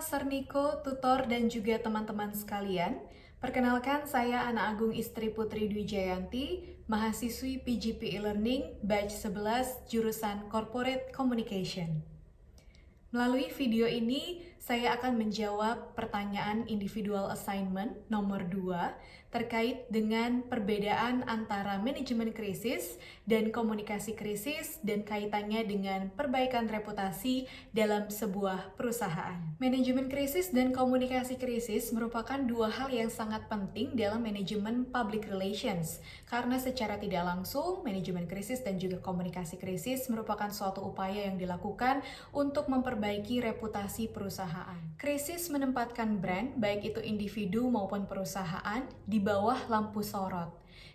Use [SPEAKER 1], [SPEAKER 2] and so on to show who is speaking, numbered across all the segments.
[SPEAKER 1] Master Niko, tutor, dan juga teman-teman sekalian. Perkenalkan, saya Ana Agung Istri Putri Dwi Jayanti, mahasiswi PGP e-learning, batch 11, jurusan Corporate Communication. Melalui video ini, saya akan menjawab pertanyaan individual assignment nomor 2 terkait dengan perbedaan antara manajemen krisis dan komunikasi krisis dan kaitannya dengan perbaikan reputasi dalam sebuah perusahaan. Manajemen krisis dan komunikasi krisis merupakan dua hal yang sangat penting dalam manajemen public relations, karena secara tidak langsung, manajemen krisis dan juga komunikasi krisis merupakan suatu upaya yang dilakukan untuk memperbaiki reputasi perusahaan. Krisis menempatkan brand, baik itu individu maupun perusahaan, di bawah lampu sorot.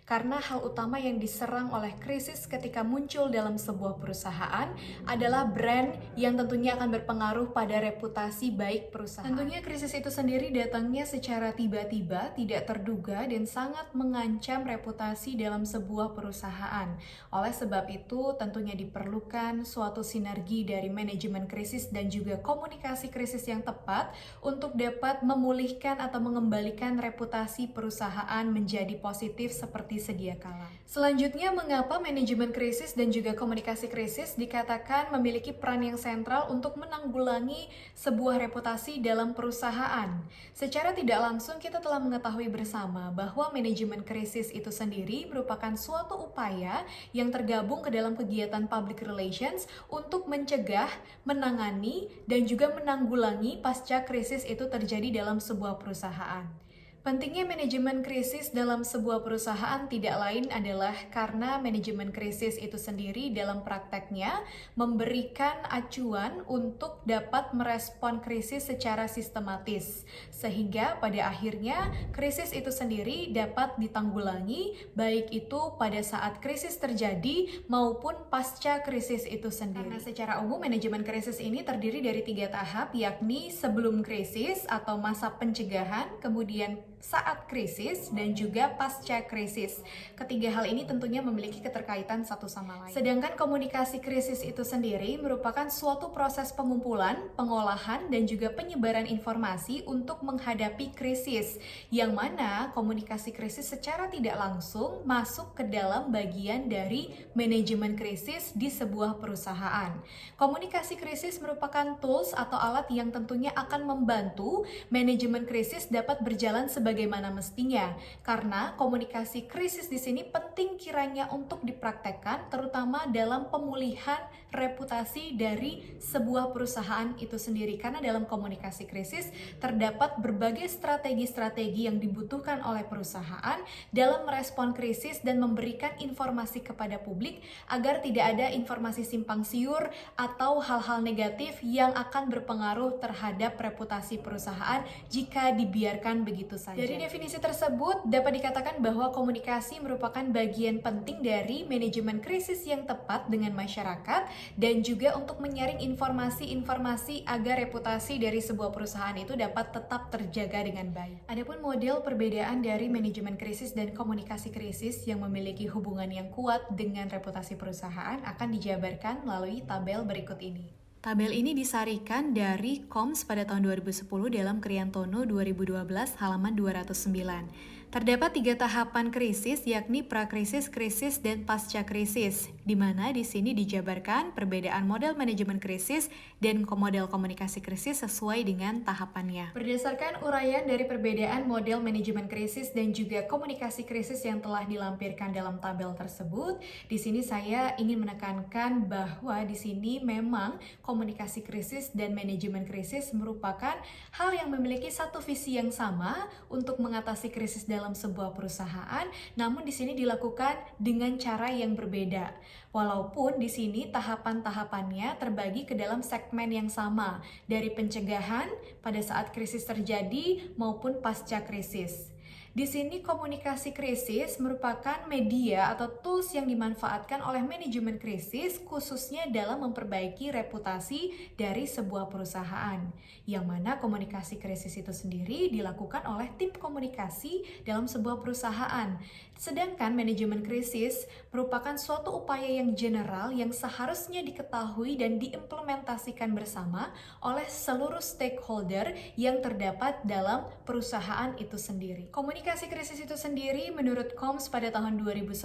[SPEAKER 1] Karena hal utama yang diserang oleh krisis ketika muncul dalam sebuah perusahaan adalah brand yang tentunya akan berpengaruh pada reputasi baik perusahaan. Tentunya krisis itu sendiri datangnya secara tiba-tiba, tidak terduga, dan sangat mengancam reputasi dalam sebuah perusahaan. Oleh sebab itu, tentunya diperlukan suatu sinergi dari manajemen krisis dan juga komunikasi krisis yang tepat untuk dapat memulihkan atau mengembalikan reputasi perusahaan menjadi positif seperti sedia kala. Selanjutnya, mengapa manajemen krisis dan juga komunikasi krisis dikatakan memiliki peran yang sentral untuk menanggulangi sebuah reputasi dalam perusahaan? Secara tidak langsung kita telah mengetahui bersama bahwa manajemen krisis itu sendiri merupakan suatu upaya yang tergabung ke dalam kegiatan public relations untuk mencegah, menangani, dan juga menanggulangi pasca krisis itu terjadi dalam sebuah perusahaan. Pentingnya manajemen krisis dalam sebuah perusahaan tidak lain adalah karena manajemen krisis itu sendiri dalam prakteknya memberikan acuan untuk dapat merespon krisis secara sistematis, sehingga pada akhirnya krisis itu sendiri dapat ditanggulangi baik itu pada saat krisis terjadi maupun pasca krisis itu sendiri. Karena secara umum manajemen krisis ini terdiri dari 3 tahap, yakni sebelum krisis atau masa pencegahan, kemudian saat krisis, dan juga pasca krisis. Ketiga hal ini tentunya memiliki keterkaitan satu sama lain. Sedangkan komunikasi krisis itu sendiri merupakan suatu proses pengumpulan, pengolahan, dan juga penyebaran informasi untuk menghadapi krisis, yang mana komunikasi krisis secara tidak langsung masuk ke dalam bagian dari manajemen krisis di sebuah perusahaan. Komunikasi krisis merupakan tools atau alat yang tentunya akan membantu manajemen krisis dapat berjalan sebagaimana mestinya, karena komunikasi krisis di sini penting kiranya untuk dipraktekkan, terutama dalam pemulihan reputasi dari sebuah perusahaan itu sendiri. Karena dalam komunikasi krisis terdapat berbagai strategi-strategi yang dibutuhkan oleh perusahaan dalam merespon krisis dan memberikan informasi kepada publik agar tidak ada informasi simpang siur atau hal-hal negatif yang akan berpengaruh terhadap reputasi perusahaan jika dibiarkan begitu saja. Dari definisi tersebut dapat dikatakan bahwa komunikasi merupakan bagian penting dari manajemen krisis yang tepat dengan masyarakat dan juga untuk menyaring informasi-informasi agar reputasi dari sebuah perusahaan itu dapat tetap terjaga dengan baik. Adapun model perbedaan dari manajemen krisis dan komunikasi krisis yang memiliki hubungan yang kuat dengan reputasi perusahaan akan dijabarkan melalui tabel berikut ini. Tabel ini disarikan dari KOMS pada tahun 2010 dalam Kriantono 2012 halaman 209. Terdapat 3 tahapan krisis, yakni prakrisis, krisis, dan pasca krisis, di mana di sini dijabarkan perbedaan model manajemen krisis dan model komunikasi krisis sesuai dengan tahapannya. Berdasarkan uraian dari perbedaan model manajemen krisis dan juga komunikasi krisis yang telah dilampirkan dalam tabel tersebut, di sini saya ingin menekankan bahwa di sini memang komunikasi krisis dan manajemen krisis merupakan hal yang memiliki satu visi yang sama untuk mengatasi krisis dalam sebuah perusahaan, namun di sini dilakukan dengan cara yang berbeda. Walaupun di sini tahapan-tahapannya terbagi ke dalam segmen yang sama, dari pencegahan pada saat krisis terjadi maupun pasca krisis. Di sini komunikasi krisis merupakan media atau tools yang dimanfaatkan oleh manajemen krisis khususnya dalam memperbaiki reputasi dari sebuah perusahaan. Yang mana komunikasi krisis itu sendiri dilakukan oleh tim komunikasi dalam sebuah perusahaan. Sedangkan manajemen krisis merupakan suatu upaya yang general yang seharusnya diketahui dan diimplementasikan bersama oleh seluruh stakeholder yang terdapat dalam perusahaan itu sendiri. Komunikasi krisis itu sendiri menurut KOMS pada tahun 2010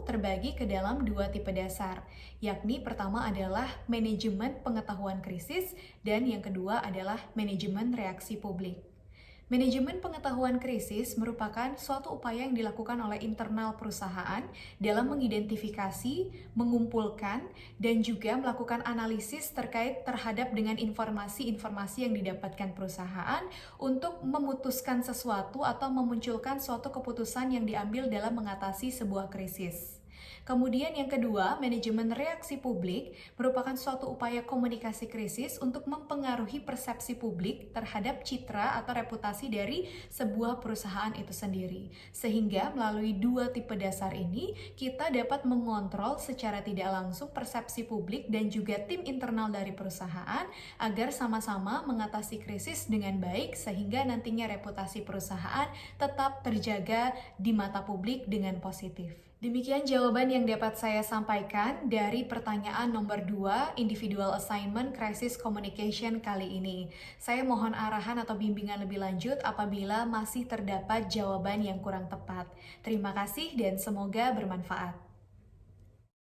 [SPEAKER 1] terbagi ke dalam dua tipe dasar, yakni pertama adalah manajemen pengetahuan krisis dan yang kedua adalah manajemen reaksi publik. Manajemen pengetahuan krisis merupakan suatu upaya yang dilakukan oleh internal perusahaan dalam mengidentifikasi, mengumpulkan, dan juga melakukan analisis terkait terhadap dengan informasi-informasi yang didapatkan perusahaan untuk memutuskan sesuatu atau memunculkan suatu keputusan yang diambil dalam mengatasi sebuah krisis. Kemudian yang kedua, manajemen reaksi publik merupakan suatu upaya komunikasi krisis untuk mempengaruhi persepsi publik terhadap citra atau reputasi dari sebuah perusahaan itu sendiri. Sehingga melalui dua tipe dasar ini, kita dapat mengontrol secara tidak langsung persepsi publik dan juga tim internal dari perusahaan agar sama-sama mengatasi krisis dengan baik sehingga nantinya reputasi perusahaan tetap terjaga di mata publik dengan positif. Demikian jawaban yang dapat saya sampaikan dari pertanyaan nomor 2 Individual Assignment Crisis Communication kali ini. Saya mohon arahan atau bimbingan lebih lanjut apabila masih terdapat jawaban yang kurang tepat. Terima kasih dan semoga bermanfaat.